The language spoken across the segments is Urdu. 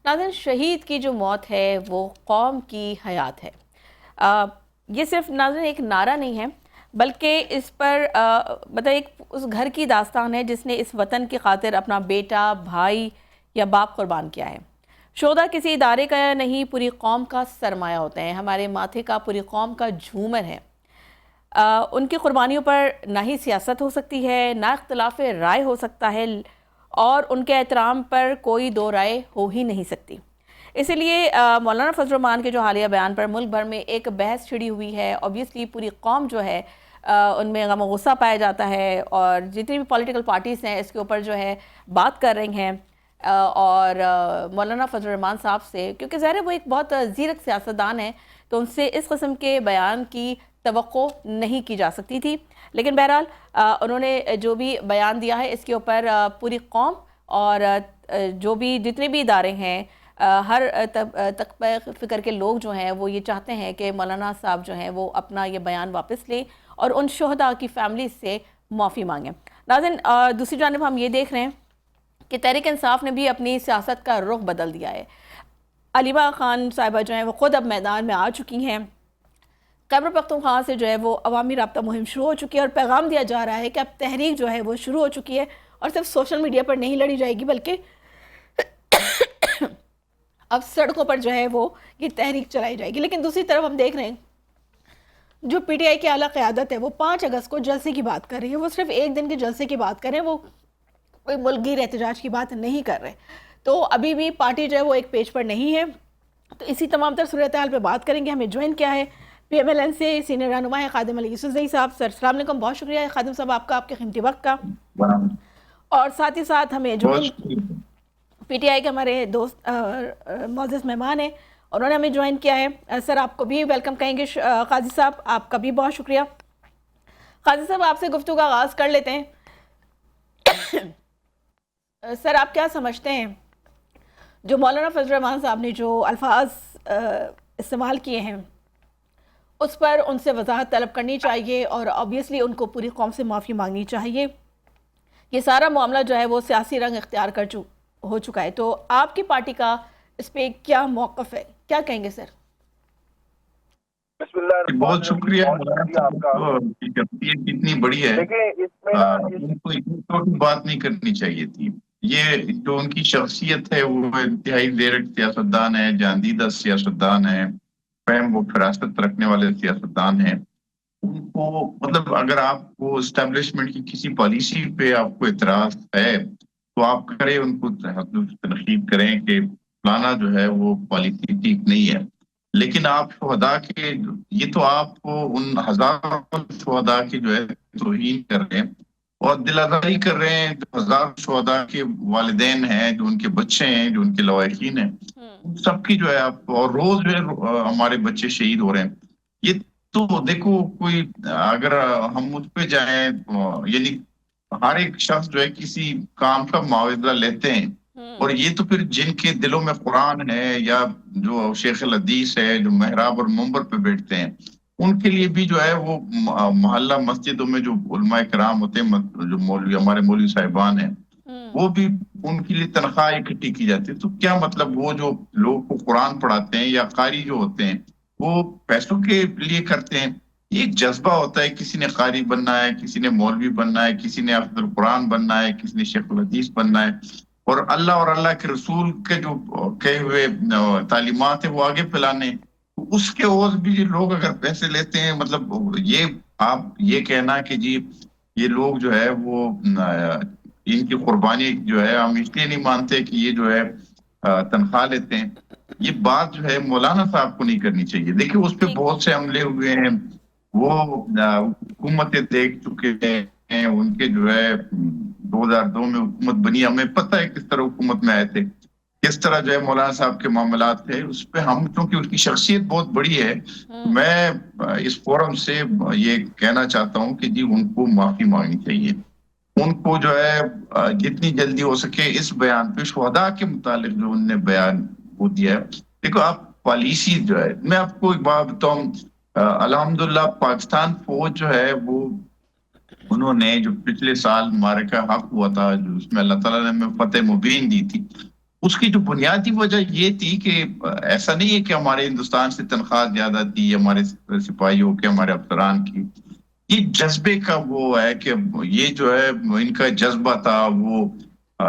ناظرین، شہید کی جو موت ہے وہ قوم کی حیات ہے۔ یہ صرف ناظرین ایک نعرہ نہیں ہے، بلکہ اس پر مطلب ایک اس گھر کی داستان ہے جس نے اس وطن کی خاطر اپنا بیٹا، بھائی یا باپ قربان کیا ہے۔ شہداء کسی ادارے کا نہیں، پوری قوم کا سرمایہ ہوتے ہیں، ہمارے ماتھے کا، پوری قوم کا جھومر ہے۔ ان کی قربانیوں پر نہ ہی سیاست ہو سکتی ہے، نہ اختلاف رائے ہو سکتا ہے، اور ان کے احترام پر کوئی دو رائے ہو ہی نہیں سکتی۔ اسی لیے مولانا فضل الرحمان کے جو حالیہ بیان پر ملک بھر میں ایک بحث چھڑی ہوئی ہے۔ اوبویسلی پوری قوم جو ہے ان میں غم و غصہ پایا جاتا ہے، اور جتنی بھی پولیٹیکل پارٹیز ہیں اس کے اوپر جو ہے بات کر رہی ہیں، اور مولانا فضل الرحمان صاحب سے، کیونکہ ظاہر ہے وہ ایک بہت زیرک سیاستدان ہیں، تو ان سے اس قسم کے بیان کی توقع نہیں کی جا سکتی تھی۔ لیکن بہرحال انہوں نے جو بھی بیان دیا ہے اس کے اوپر پوری قوم اور جو بھی جتنے بھی ادارے ہیں، ہر طبقہ فکر کے لوگ جو ہیں وہ یہ چاہتے ہیں کہ مولانا صاحب جو ہیں وہ اپنا یہ بیان واپس لیں اور ان شہداء کی فیملیز سے معافی مانگیں۔ ناظرین، دوسری جانب ہم یہ دیکھ رہے ہیں کہ تحریک انصاف نے بھی اپنی سیاست کا رخ بدل دیا ہے۔ علیمہ خان صاحبہ جو ہیں وہ خود اب میدان میں آ چکی ہیں۔ خیبر پختونخوا سے جو ہے وہ عوامی رابطہ مہم شروع ہو چکی ہے، اور پیغام دیا جا رہا ہے کہ اب تحریک جو ہے وہ شروع ہو چکی ہے، اور صرف سوشل میڈیا پر نہیں لڑی جائے گی، بلکہ اب سڑکوں پر جو ہے وہ یہ تحریک چلائی جائے گی۔ لیکن دوسری طرف ہم دیکھ رہے ہیں جو پی ٹی آئی کی اعلیٰ قیادت ہے وہ 5 اگست کو جلسے کی بات کر رہی ہے، وہ صرف ایک دن کے جلسے کی بات کر رہے ہیں، وہ کوئی ملک گیر احتجاج کی بات نہیں کر رہے۔ تو ابھی بھی پارٹی جو ہے وہ ایک پیج پر نہیں ہے۔ تو اسی تمام تر صورتحال پہ بات کریں گے۔ ہمیں جوائن کیا ہے پی ایم ایل این سے سینئر رہنما ہے خادم علی یوسف زئی صاحب۔ سر السلام علیکم، بہت شکریہ خادم صاحب آپ کا، آپ کے قیمتی وقت کا، اور ساتھ ہی ساتھ ہمیں جوائن پی ٹی آئی کے ہمارے دوست معزز مہمان ہیں، انہوں نے ہمیں جوائن کیا ہے۔ سر آپ کو بھی ویلکم کہیں گے، قاضی صاحب آپ کا بھی بہت شکریہ۔ قاضی صاحب آپ سے گفتگو کا آغاز کر لیتے ہیں۔ سر آپ کیا سمجھتے ہیں جو مولانا فضل الرحمان صاحب نے جو الفاظ استعمال کیے ہیں اس پر ان سے وضاحت طلب کرنی چاہیے، اور obviously ان کو پوری قوم سے معافی مانگنی چاہیے؟ یہ سارا معاملہ جو ہے وہ سیاسی رنگ اختیار ہو چکا ہے، تو آپ کی پارٹی کا اس پہ کیا موقف ہے، کیا کہیں گے سر؟ بسم اللہ، بہت شکریہ آپ کا۔ کتنی بڑی ہے، کوئی چھوٹی بات نہیں کرنی چاہیے تھی۔ یہ جو ان کی شخصیت ہے وہ انتہائی زیرک سیاستدان ہے، جاندیدہ سیاستدان ہے، فہم و فراست رکھنے والے سیاستدان ہیں۔ ان کو مطلب اگر آپ کو اسٹیبلشمنٹ کی کسی پالیسی پہ آپ کو اعتراض ہے تو آپ کریں، ان کو تنقید کریں کہ فلانا جو ہے وہ پالیسی ٹھیک نہیں ہے، لیکن آپ شہداء کے یہ تو آپ کو ان ہزاروں شہداء کی جو ہے توہین کر رہے ہیں اور دل آزاری کر رہے ہیں۔ جو ہزار شہداء کے والدین ہیں، جو ان کے بچے ہیں، جو ان کے لواحقین ہیں، سب کی جو ہے آپ، اور روز جو ہے ہمارے بچے شہید ہو رہے ہیں۔ یہ تو دیکھو، کوئی اگر ہم اس پہ جائیں، یعنی ہر ایک شخص جو ہے کسی کام کا معاوضہ لیتے ہیں، اور یہ تو پھر جن کے دلوں میں قرآن ہے یا جو شیخ الحدیث ہے، جو محراب اور منبر پہ بیٹھتے ہیں، ان کے لیے بھی جو ہے وہ محلہ مسجدوں میں جو علماء کرام ہوتے ہیں، جو مولوی ہمارے مولوی صاحبان ہیں، وہ بھی ان کے لیے تنخواہ اکٹھی کی جاتی ہے۔ تو کیا مطلب وہ جو لوگ کو قرآن پڑھاتے ہیں یا قاری جو ہوتے ہیں وہ پیسوں کے لیے کرتے ہیں؟ ایک جذبہ ہوتا ہے، کسی نے قاری بننا ہے، کسی نے مولوی بننا ہے، کسی نے حافظ القرآن بننا ہے، کسی نے شیخ الحدیث بننا ہے، اور اللہ کے رسول کے جو کہے ہوئے تعلیمات ہیں وہ آگے پھیلانے۔ اس کے عوض بھی لوگ اگر پیسے لیتے ہیں، مطلب یہ آپ یہ کہنا کہ جی یہ لوگ جو ہے وہ ان کی قربانی جو ہے ہم اس لیے نہیں مانتے کہ یہ جو ہے تنخواہ لیتے ہیں، یہ بات جو ہے مولانا صاحب کو نہیں کرنی چاہیے۔ دیکھیں اس پہ بہت سے عملے ہوئے ہیں، وہ حکومتیں دیکھ چکے ہیں، ان کے جو ہے 2002 میں حکومت بنی، ہمیں پتہ ہے کس طرح حکومت میں آئے تھے، کس طرح جو ہے مولانا صاحب کے معاملات تھے۔ اس پہ ہم چونکہ ان کی شخصیت بہت بڑی ہے، میں اس فورم سے یہ کہنا چاہتا ہوں کہ جی ان کو معافی مانگنی چاہیے، ان کو جو ہے جتنی جلدی ہو سکے اس بیان پہ شہداء کے متعلق جو انہوں نے بیان وہ دیا ہے۔ دیکھو آپ پالیسی جو ہے، میں آپ کو ایک بات بتاؤں، الحمدللہ پاکستان فوج جو ہے وہ انہوں نے جو پچھلے سال معرکہ حق ہوا تھا، جو اس میں اللہ تعالیٰ نے ہمیں فتح مبین دی تھی، اس کی جو بنیادی وجہ یہ تھی کہ ایسا نہیں ہے کہ ہمارے ہندوستان سے تنخواہ زیادہ تھی ہمارے سپاہیوں کے، ہمارے افسران کی، یہ جذبے کا وہ ہے کہ یہ جو ہے ان کا جذبہ تھا، وہ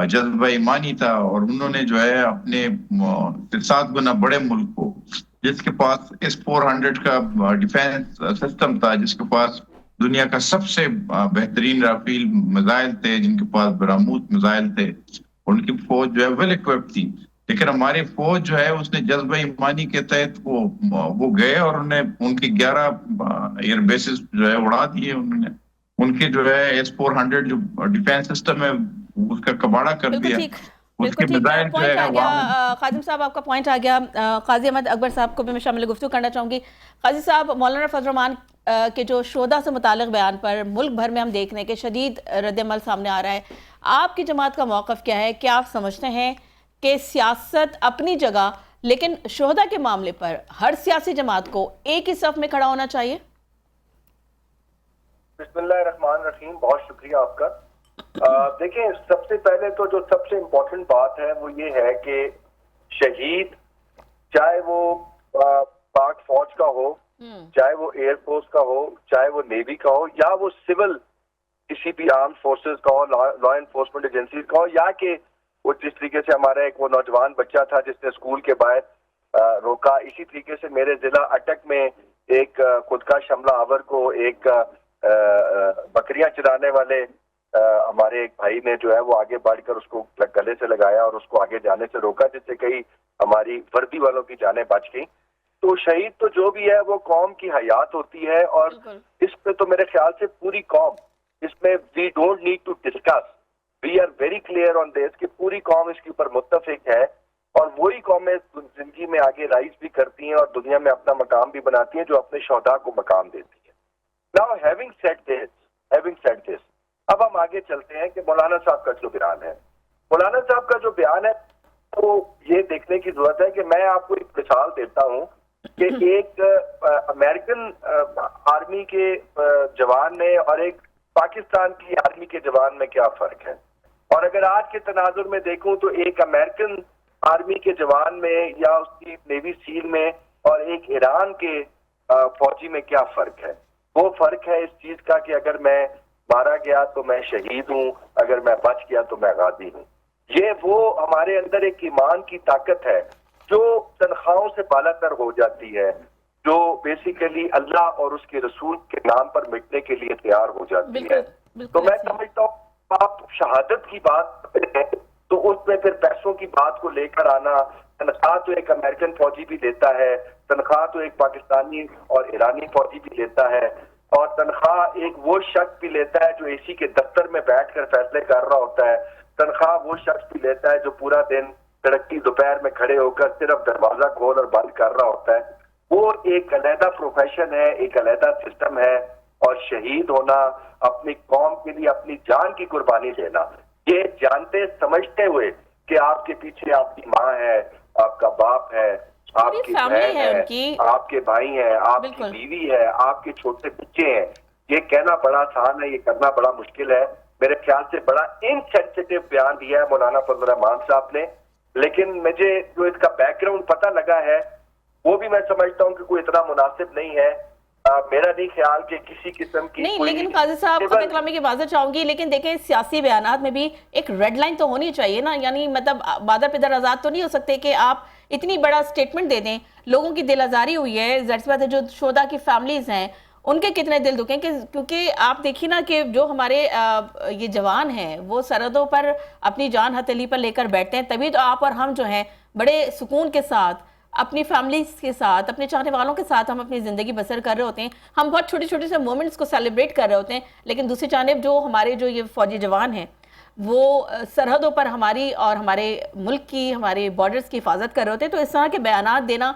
جذبہ ایمانی تھا، اور انہوں نے جو ہے اپنے 7 گنا بڑے ملک کو، جس کے پاس S-400 کا ڈیفینس سسٹم تھا، جس کے پاس دنیا کا سب سے بہترین رافیل میزائل تھے، جن کے پاس براموس میزائل تھے، ان کی فوج جو ہے ویل اکوپڈ تھی، لیکن ہماری فوج جو ہے اس نے جذبہ ایمانی کے تحت وہ گئے اور انہوں نے ان کی 11 ایئر بیسز جو ہے اڑا دیے، انہوں نے ان کے جو ہے S-400 جو ڈیفینس سسٹم ہے اس کا کباڑا کر دیا، اس کے میزائل جو ہے خادم صاحب آپ کا پوائنٹ آ گیا. قاضی احمد اکبر صاحب کو بھی میں شامل گفتگو کرنا چاہوں گی. قاضی صاحب، مولانا فضل الرحمان کے جو شہداء سے متعلق بیان پر ملک بھر میں ہم دیکھ رہے ہیں کہ شدید رد عمل سامنے آ رہا ہے. آپ کی جماعت کا موقف کیا ہے؟ کیا آپ سمجھتے ہیں کہ سیاست اپنی جگہ، لیکن شہداء کے معاملے پر ہر سیاسی جماعت کو ایک ہی صف میں کھڑا ہونا چاہیے؟ بسم اللہ الرحمن الرحیم. بہت شکریہ آپ کا. دیکھیں، سب سے پہلے تو جو سب سے امپورٹنٹ بات ہے وہ یہ ہے کہ شہید، چاہے وہ پاک فوج کا ہو، چاہے وہ ایئر فورس کا ہو، چاہے وہ نیوی کا ہو، یا وہ سول کسی بھی آرم فورسز کا ہو، لا انفورسمنٹ ایجنسیز کا ہو، یا کہ وہ جس طریقے سے ہمارا ایک وہ نوجوان بچہ تھا جس نے اسکول کے باہر روکا، اسی طریقے سے میرے ضلع اٹک میں ایک خودکش حملہ آور کو ایک بکریاں چرانے والے ہمارے ایک بھائی نے جو ہے وہ آگے بڑھ کر اس کو گلے سے لگایا اور اس کو آگے جانے سے روکا، جس سے کئی ہماری وردی والوں کی جانیں بچ گئیں. تو شہید تو جو بھی ہے وہ قوم کی حیات ہوتی ہے، اور اس پہ تو میرے خیال سے پوری قوم، اس میں we don't need to discuss, we are very clear on this کہ پوری قوم اس کے اوپر متفق ہے، اور وہی قومیں زندگی میں آگے رائز بھی کرتی ہیں اور دنیا میں اپنا مقام بھی بناتی ہیں جو اپنے شہداء کو مقام دیتی ہے. Now having said this, اب ہم آگے چلتے ہیں کہ مولانا صاحب کا جو بیان ہے. مولانا صاحب کا جو بیان ہے تو یہ دیکھنے کی ضرورت ہے کہ میں آپ کو ایک مثال دیتا ہوں کہ ایک امریکن آرمی کے جوان میں اور ایک پاکستان کی آرمی کے جوان میں کیا فرق ہے. اور اگر آج کے تناظر میں دیکھوں تو ایک امریکن آرمی کے جوان میں یا اس کی نیوی سیل میں اور ایک ایران کے فوجی میں کیا فرق ہے. وہ فرق ہے اس چیز کا کہ اگر میں مارا گیا تو میں شہید ہوں، اگر میں بچ گیا تو میں غازی ہوں. یہ وہ ہمارے اندر ایک ایمان کی طاقت ہے جو تنخواہوں سے بالا تر ہو جاتی ہے، جو بیسیکلی اللہ اور اس کے رسول کے نام پر مٹنے کے لیے تیار ہو جاتی ہے. تو میں سمجھتا ہوں آپ شہادت کی بات کریں تو اس میں پھر پیسوں کی بات کو لے کر آنا، تنخواہ تو ایک امریکن فوجی بھی لیتا ہے، تنخواہ تو ایک پاکستانی اور ایرانی فوجی بھی لیتا ہے، اور تنخواہ ایک وہ شخص بھی لیتا ہے جو اے سی کے دفتر میں بیٹھ کر فیصلے کر رہا ہوتا ہے، تنخواہ وہ شخص بھی لیتا ہے جو پورا دن سڑک کی دوپہر میں کھڑے ہو کر صرف دروازہ کھول اور بند کر رہا ہوتا ہے. وہ ایک علیحدہ پروفیشن ہے، ایک علیحدہ سسٹم ہے. اور شہید ہونا، اپنی قوم کے لیے اپنی جان کی قربانی دینا، یہ جانتے سمجھتے ہوئے کہ آپ کے پیچھے آپ کی ماں ہے، آپ کا باپ ہے، آپ کی بہن ہے، آپ کے بھائی ہیں، آپ کی بیوی ہے، آپ کے چھوٹے بچے ہیں. یہ کہنا بڑا آسان ہے، یہ کرنا بڑا مشکل ہے. میرے خیال سے بڑا انسینسٹیو بیان دیا ہے مولانا فضل الرحمان صاحب نے، لیکن مجھے جو اس کا بیک گراؤنڈ پتہ لگا ہے وہ بھی میں سمجھتا ہوں کہ کوئی اتنا مناسب نہیں ہے. میرا نہیں خیال کہ کسی قسم کی نہیں، لیکن قاضی صاحب خطۂ کلامی کی واضح چاہوں گی، لیکن دیکھیں سیاسی بیانات میں بھی ایک ریڈ لائن تو ہونی چاہیے نا. یعنی مطلب بادر پدر آزاد تو نہیں ہو سکتے کہ آپ اتنی بڑا سٹیٹمنٹ دے دیں. لوگوں کی دل آزاری ہوئی ہے، ظاہر سی بات ہے جو شہداء کی فیملیز ہیں ان کے کتنے دل دکھیں، کیونکہ آپ دیکھیے نا کہ جو ہمارے یہ جوان ہیں وہ سرحدوں پر اپنی جان ہتھیلی پر لے کر بیٹھتے ہیں، تبھی تو آپ اور ہم جو ہیں بڑے سکون کے ساتھ اپنی فیملیز کے ساتھ، اپنے چاہنے والوں کے ساتھ ہم اپنی زندگی بسر کر رہے ہوتے ہیں. ہم بہت چھوٹے چھوٹے سے مومنٹس کو سیلیبریٹ کر رہے ہوتے ہیں، لیکن دوسری جانب جو ہمارے جو یہ فوجی جوان ہیں وہ سرحدوں پر ہماری اور ہمارے ملک کی، ہمارے بارڈرز کی حفاظت کر رہے ہوتے ہیں. تو اس طرح کے بیانات دینا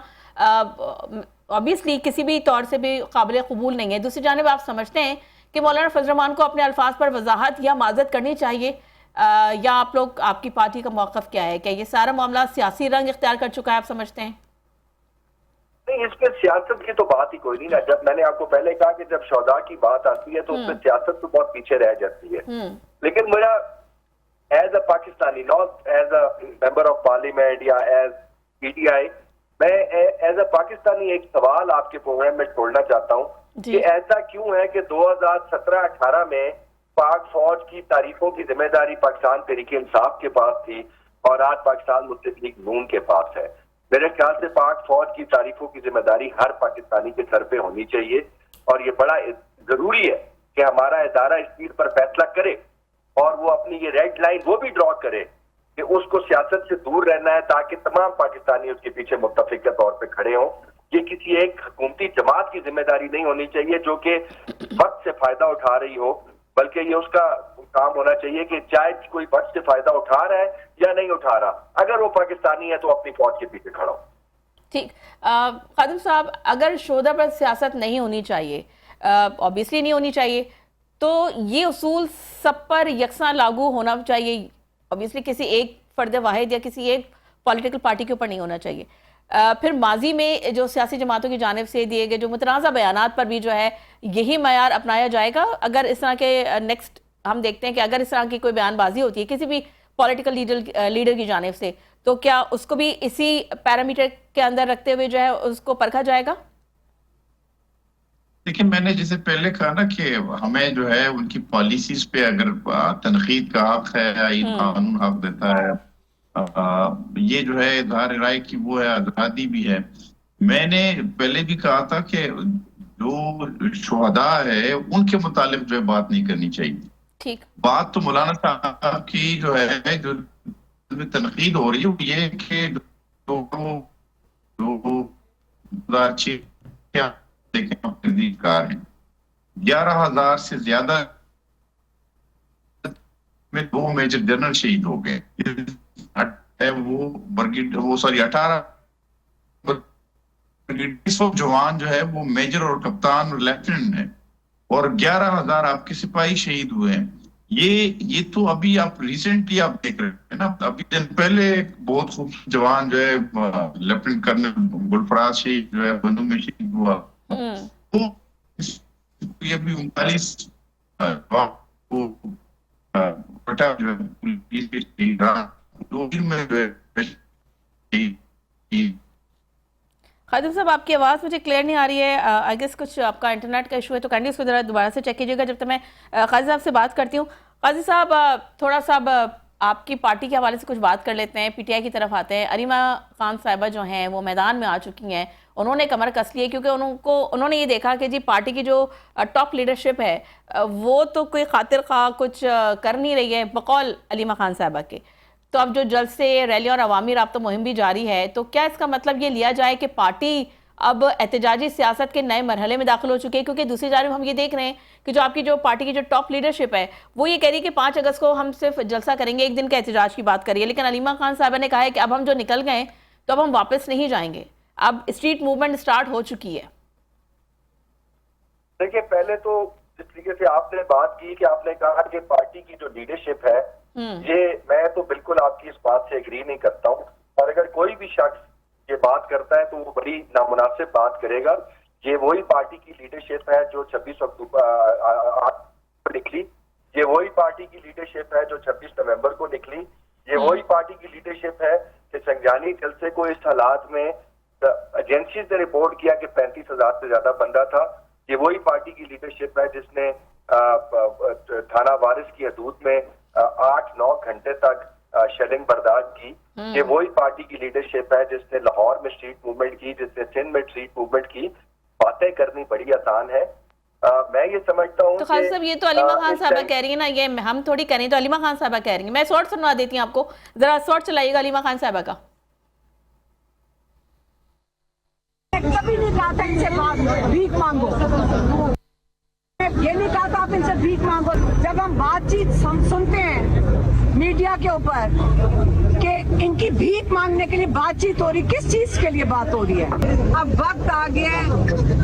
obviously کسی بھی طور سے بھی قابل قبول نہیں ہے. دوسری جانب آپ سمجھتے ہیں کہ مولانا فضل الرحمان کو اپنے الفاظ پر وضاحت یا معذرت کرنی چاہیے، یا آپ کی پارٹی کا موقف کیا ہے؟ کہ یہ سارا معاملہ سیاسی رنگ اختیار کر چکا ہے آپ سمجھتے ہیں؟ نہیں، اس میں سیاست کی تو بات ہی کوئی نہیں نا. جب میں نے آپ کو پہلے کہا کہ جب شہداء کی بات آتی ہے تو اس میں سیاست تو بہت پیچھے رہ جاتی ہے. لیکن میرا as a Pakistani, not as a member of parliament یا ایز PTI, میں ایز اے پاکستانی ایک سوال آپ کے پروگرام میں چھوڑنا چاہتا ہوں کہ ایسا کیوں ہے کہ 2017-18 میں پاک فوج کی تعریفوں کی ذمہ داری پاکستان تحریک انصاف کے پاس تھی اور آج پاکستان مسلم لیگ نون کے پاس ہے. میرے خیال سے پاک فوج کی تعریفوں کی ذمہ داری ہر پاکستانی کے سر پہ ہونی چاہیے, اور یہ بڑا ضروری ہے کہ ہمارا ادارہ اس چیز پر فیصلہ کرے اور وہ اپنی یہ ریڈ لائن وہ بھی ڈرا کرے کہ اس کو سیاست سے دور رہنا ہے تاکہ تمام پاکستانی اس کے پیچھے متفق کے طور پہ کھڑے ہوں. یہ کسی ایک حکومتی جماعت کی ذمہ داری نہیں ہونی چاہیے جو کہ وقت سے فائدہ اٹھا رہی ہو, بلکہ یہ اس کا کام ہونا چاہیے کہ چاہے کوئی وقت سے فائدہ اٹھا رہا ہے یا نہیں اٹھا رہا, اگر وہ پاکستانی ہے تو اپنی فوج کے پیچھے کھڑا ہو. ٹھیک. خادم صاحب, اگر شعبہ پر سیاست نہیں ہونی چاہیے, obviously نہیں ہونی چاہیے, تو یہ اصول سب پر یکساں لاگو ہونا چاہیے. obviously کسی ایک فرد واحد یا کسی ایک پولیٹیکل پارٹی کے اوپر نہیں ہونا چاہیے. پھر ماضی میں جو سیاسی جماعتوں کی جانب سے دیے گئے جو متنازع بیانات پر بھی جو ہے یہی معیار اپنایا جائے گا؟ اگر اس طرح کے نیکسٹ ہم دیکھتے ہیں کہ اگر اس طرح کی کوئی بیان بازی ہوتی ہے کسی بھی پولیٹیکل لیڈر کی جانب سے, تو کیا اس کو بھی اسی پیرامیٹر کے اندر رکھتے ہوئے جو ہے اس کو پرکھا جائے گا؟ لیکن میں نے جیسے پہلے کہا نا کہ ہمیں جو ہے ان کی پالیسیز پہ اگر تنقید کا حق ہے, آئین قانون حق دیتا ہے, یہ جو ہے اظہار رائے کی وہ ہے, آزادی بھی ہے. میں نے پہلے بھی کہا تھا کہ جو شہداء ہے ان کے متعلق جو ہے بات نہیں کرنی چاہیے. ٹھیک. بات تو مولانا صاحب کی جو ہے جو تنقید ہو رہی ہے وہ یہ کہ کار ہیں 11,000 سے زیادہ میں 2 میجر جنرل شہید ہو گئے. وہ 18 جوان جو ہے وہ میجر اور کپتان اور لیفٹیننٹ ہیں, اور 11,000 آپ کے سپاہی شہید ہوئے ہیں. یہ تو ابھی آپ ریسنٹلی آپ دیکھ رہے ہیں نا, ابھی دن پہلے بہت خوبصورت جوان جو ہے لیفٹیننٹ کرنل گلفراز شہید جو ہے بندو میں شہید ہوا. یہ ابھی 39 خادم صاحب, آپ کی آواز مجھے کلیئر نہیں آ رہی ہے. آئی گیس کچھ آپ کا انٹرنیٹ کا ایشو ہے, تو کینڈی اس کو ذرا دوبارہ سے چیک کیجیے گا جب تک میں قاضی صاحب سے بات کرتی ہوں. قاضی صاحب, تھوڑا سا آپ کی پارٹی کے حوالے سے کچھ بات کر لیتے ہیں. PTI کی طرف آتے ہیں. علیمہ خان صاحبہ جو ہیں وہ میدان میں آ چکی ہیں. انہوں نے کمر کس لی ہے کیونکہ انہوں نے یہ دیکھا کہ جی پارٹی کی جو ٹاپ لیڈرشپ ہے وہ تو کوئی خاطر خواہ کچھ کر نہیں رہی ہے بقول علیمہ خان صاحبہ کے. تو اب جو جلسے, ریلی اور عوامی رابطہ مہم بھی جاری ہے, تو کیا اس کا مطلب یہ لیا جائے کہ پارٹی اب احتجاجی سیاست کے نئے مرحلے میں داخل ہو چکی ہے؟ کیونکہ دوسری جانب ہم یہ دیکھ رہے ہیں کہ جو آپ کی جو پارٹی کی جو ٹاپ لیڈرشپ ہے وہ یہ کہہ رہی ہے کہ 5 اگست کو ہم صرف جلسہ کریں گے, ایک دن کا احتجاج کی بات کریے. لیکن علیمہ خان صاحبہ نے کہا ہے کہ اب ہم جو نکل گئے تو اب ہم واپس نہیں جائیں گے, اب اسٹریٹ موومنٹ سٹارٹ ہو چکی ہے. دیکھیں, پہلے تو جس طریقے سے آپ نے بات کی کہ آپ نے کہا کہ پارٹی کی جو لیڈرشپ ہے, یہ میں تو بالکل آپ کی اس بات سے اگری نہیں کرتا ہوں. اور اگر کوئی بھی شخص یہ بات کرتا ہے تو وہ بڑی نامناسب بات کرے گا. یہ وہی پارٹی کی لیڈرشپ ہے جو 26 اکتوبر کو نکلی, یہ وہی پارٹی کی لیڈرشپ ہے جو 26 نومبر کو نکلی, یہ وہی پارٹی کی لیڈرشپ ہے کہ سنجانی جلسے کو اس حالات میں ایجنسیز نے رپورٹ کیا کہ 35,000 سے زیادہ بندہ تھا. یہ وہی پارٹی کی لیڈرشپ ہے جس نے تھانہ وارث کی حدود میں 8-9 گھنٹے تک شیلنگ برداشت کی. یہ وہی پارٹی کی لیڈرشپ ہے جس نے لاہور میں اسٹریٹ موومنٹ کی, جس نے سندھ میں اسٹریٹ موومنٹ کی. باتیں کرنی بڑی آسان ہے. میں یہ سمجھتا ہوں تو خالد صاحب یہ تو علیمہ خان صاحبہ کہہ رہی ہیں نا, یہ ہم تھوڑی کہہ رہی ہیں, تو علیمہ خان صاحبہ کہہ رہی ہیں. میں سورٹ سنوا دیتی ہوں آپ کو, ذرا سورٹ چلائیے گا علیمہ خان صاحبہ کا. کبھی نہیں کہا تھا ان سے بھیک مانگو, یہ نہیں کہا تھا آپ ان سے بھیک مانگو. جب ہم بات چیت سنتے ہیں میڈیا کے اوپر کہ ان کی بھیک مانگنے کے لیے بات چیت ہو رہی, کس چیز کے لیے بات ہو رہی ہے؟ اب وقت آ گیا ہے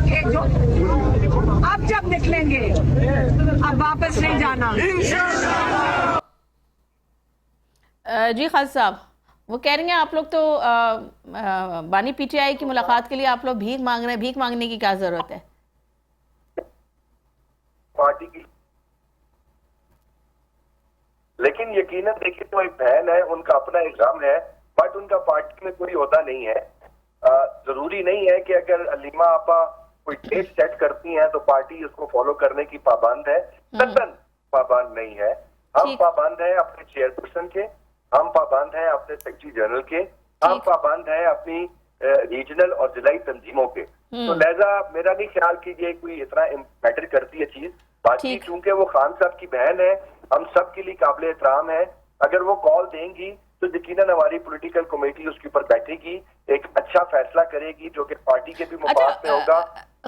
کہ جو اب جب نکلیں گے اب واپس نہیں جانا. جی خالد صاحب, وہ کہہ رہی ہیں آپ لوگ تو بانی PTI کی ملاقات کے لیے آپ لوگ بھیک مانگ رہے ہیں, بھیک مانگنے کی کیا ضرورت ہے؟ پارٹی کی لیکن یقیناً دیکھیں تو ایک بہن ہے, ان کا اپنا ایک غم ہے, بٹ ان کا پارٹی میں کوئی عہدہ نہیں ہے. ضروری نہیں ہے کہ اگر علیمہ آپا کوئی ڈیٹ سیٹ کرتی ہیں تو پارٹی اس کو فالو کرنے کی پابند ہے. قطعاً پابند نہیں ہے. ہم پابند ہیں اپنے چیئرپرسن کے, ہم پابند ہیں اپنے سیکرٹری جنرل کے, ہم پابند ہیں اپنی ریجنل اور ضلعی تنظیموں کے. تو لہذا میرا نہیں خیال کہ یہ کوئی اتنا میٹر کرتی ہے چیز. باقی چونکہ وہ خان صاحب کی بہن ہے, ہم سب کے لیے قابل احترام ہے. اگر وہ کال دیں گی تو یقیناً ہماری پولیٹیکل کمیٹی اس کے اوپر بیٹھے گی, ایک اچھا فیصلہ کرے گی جو کہ پارٹی کے بھی مفاد میں ہوگا.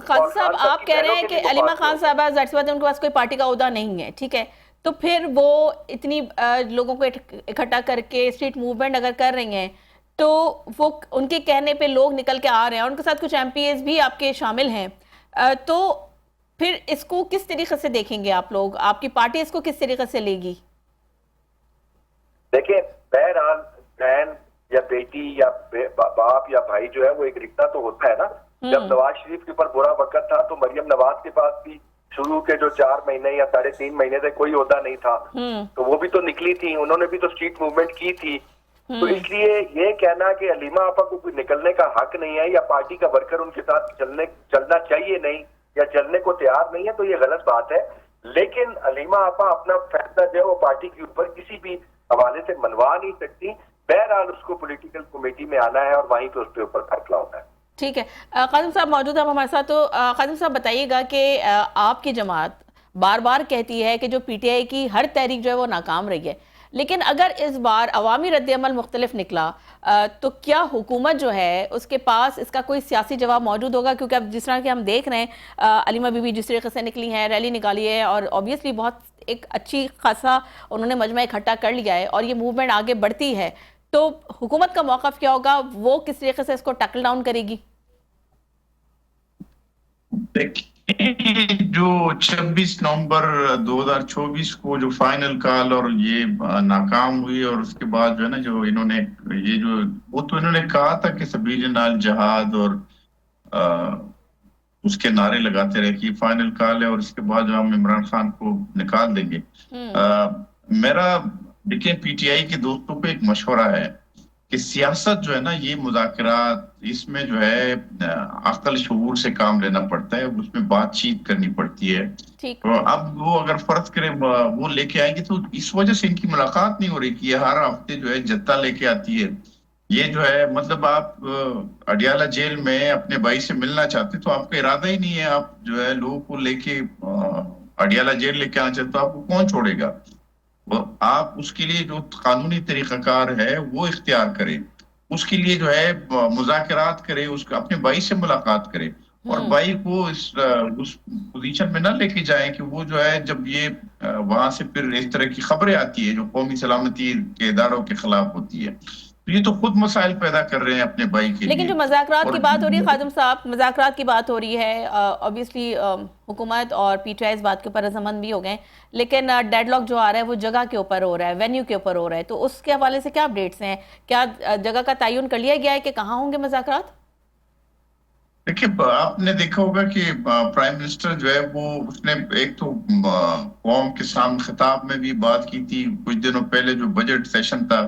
خان صاحب آپ کہہ رہے ہیں کہ علیمہ خان صاحبہ ظاہر سی بات ہے ان کے پاس کوئی پارٹی کا عہدہ نہیں ہے, ٹھیک ہے, تو پھر وہ اتنی لوگوں کو اکٹھا کر کے اسٹریٹ موومنٹ اگر کر رہی ہیں تو وہ ان کے کہنے پہ لوگ نکل کے آ رہے ہیں, اور ان کے ساتھ کچھ ایم پی ایز بھی آپ کے شامل ہیں, تو پھر اس کو کس طریقے سے دیکھیں گے آپ لوگ, آپ کی پارٹی اس کو کس طریقے سے لے گی؟ دیکھیں بہرحال بہن یا بیٹی یا باپ یا بھائی جو ہے وہ ایک رشتہ تو ہوتا ہے نا. جب نواز شریف کے اوپر برا وقت تھا تو مریم نواز کے پاس بھی شروع کے جو 4 مہینے یا 3.5 مہینے سے کوئی عہدہ نہیں تھا, تو وہ بھی تو نکلی تھی, انہوں نے بھی تو اسٹریٹ موومنٹ کی تھی. تو اس لیے یہ کہنا کہ علیمہ آپا کو کوئی نکلنے کا حق نہیں ہے یا پارٹی کا ورکر ان کے ساتھ چلنا چاہیے نہیں یا چلنے کو تیار نہیں ہے, تو یہ غلط بات ہے. لیکن علیمہ آپا اپنا فیصلہ جو ہے وہ پارٹی کے اوپر کسی بھی حوالے سے منوا نہیں سکتی. بہرحال اس کو پولیٹیکل کمیٹی میں آنا ہے اور وہیں پہ اس کے اوپر فیصلہ ہونا ہے. ٹھیک ہے, قاسم صاحب موجود ہیں ہمارے ساتھ, تو قاسم صاحب بتائیے گا کہ آپ کی جماعت بار بار کہتی ہے کہ جو پی ٹی آئی کی ہر تحریک جو ہے وہ ناکام رہی ہے, لیکن اگر اس بار عوامی رد عمل مختلف نکلا تو کیا حکومت جو ہے اس کے پاس اس کا کوئی سیاسی جواب موجود ہوگا؟ کیونکہ اب جس طرح کہ ہم دیکھ رہے ہیں علیمہ بی بی جس طریقے سے نکلی ہیں, ریلی نکالی ہے, اور اوبیسلی بہت ایک اچھی خاصا انہوں نے مجمع اکٹھا کر لیا ہے اور یہ موومنٹ آگے بڑھتی ہے, تو حکومت کا موقف کیا ہوگا, وہ کس طریقے سے اس کو ٹیکل ڈاؤن کرے گی؟ جو 26 نومبر 2024 کو جو فائنل کال اور یہ ناکام ہوئی, اور اس کے بعد جو ہے نا جو انہوں نے یہ جو وہ تو انہوں نے کہا تھا کہ سبیل نال جہاد اور اس کے نعرے لگاتے رہے کہ فائنل کال ہے اور اس کے بعد جو ہم عمران خان کو نکال دیں گے. میرا دیکھیں پی ٹی آئی کے دوستوں کو ایک مشورہ ہے کہ سیاست جو ہے نا یہ مذاکرات, اس میں جو ہے عقل شعور سے کام لینا پڑتا ہے, اس میں بات چیت کرنی پڑتی ہے. اب وہ اگر فرض کرے وہ لے کے آئے گی تو اس وجہ سے ان کی ملاقات نہیں ہو رہی کہ یہ ہر ہفتے جو ہے جتہ لے کے آتی ہے. یہ جو ہے مطلب آپ اڈیالہ جیل میں اپنے بھائی سے ملنا چاہتے تو آپ کا ارادہ ہی نہیں ہے, آپ جو ہے لوگوں کو لے کے اڈیالہ جیل لے کے آنا چاہتے تو آپ کو کون چھوڑے گا؟ آپ اس کے لیے جو قانونی طریقہ کار ہے وہ اختیار کریں, اس کے لیے جو ہے مذاکرات کرے, اس کو اپنے بھائی سے ملاقات کرے, اور بھائی کو اس پوزیشن میں نہ لے کے جائیں کہ وہ جو ہے جب یہ وہاں سے پھر اس طرح کی خبریں آتی ہے جو قومی سلامتی کے اداروں کے خلاف ہوتی ہے, تو یہ تو خود مسائل پیدا کر رہے ہیں اپنے بھائی کے لیے. لیکن جو مذاکرات کی بات ہو رہی ہے خادم صاحب, مذاکرات کی بات ہو رہی ہے, اوبیسلی حکومت اور پی ٹی آئی اس بات کے اوپر رضامند بھی ہو گئے, لیکن ڈیڈ لاک جو آ رہا ہے وہ جگہ کے اوپر ہو رہا ہے, وینیو کے اوپر ہو رہا ہے, تو اس کے حوالے سے کیا اپڈیٹس ہیں؟ کیا جگہ کا تعین کر لیا گیا ہے کہ کہاں ہوں گے مذاکرات؟ دیکھیں آپ نے دیکھا ہوگا کہ پرائم منسٹر جو ہے وہ اس نے ایک تو قوم کے سامنے خطاب میں بھی بات کی تھی کچھ دنوں پہلے, جو بجٹ سیشن تھا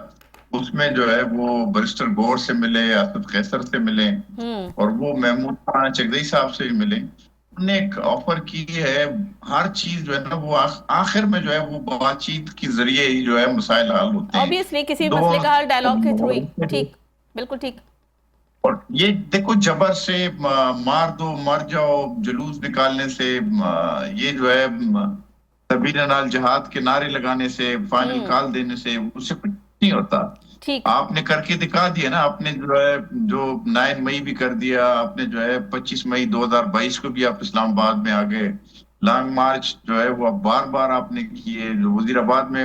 اس میں جو ہے وہ برسٹر گور سے ملے, اسد قیصر سے ملے, اور وہ محمود خان چغدئی صاحب سے بھی ملے. انہوں نے ایک آفر کی ہے, ہر چیز جو ہے نا وہ آخر میں جو ہے وہ بات چیت کے ذریعے ہی جو ہے مسائل حل ہوتے ہیں. اوبیسلی کسی مسئلے کا حل ڈائیلاگ کے تھرو ہی. ٹھیک, بالکل ٹھیک. اور یہ دیکھو جبر سے مار دو مر جاؤ جلوس نکالنے سے, یہ جو ہے سبیل نال جہاد کے نعرے لگانے سے, فائنل کال دینے سے, اس سے کچھ نہیں ہوتا. آپ نے کر کے دکھا دیا نا, آپ نے جو ہے جو 9 مئی بھی کر دیا, آپ نے جو ہے 25 مئی 2022 کو بھی آپ اسلام آباد میں آ گئے. لانگ مارچ جو ہے وہ بار بار آپ نے کیے, جو وزیر آباد میں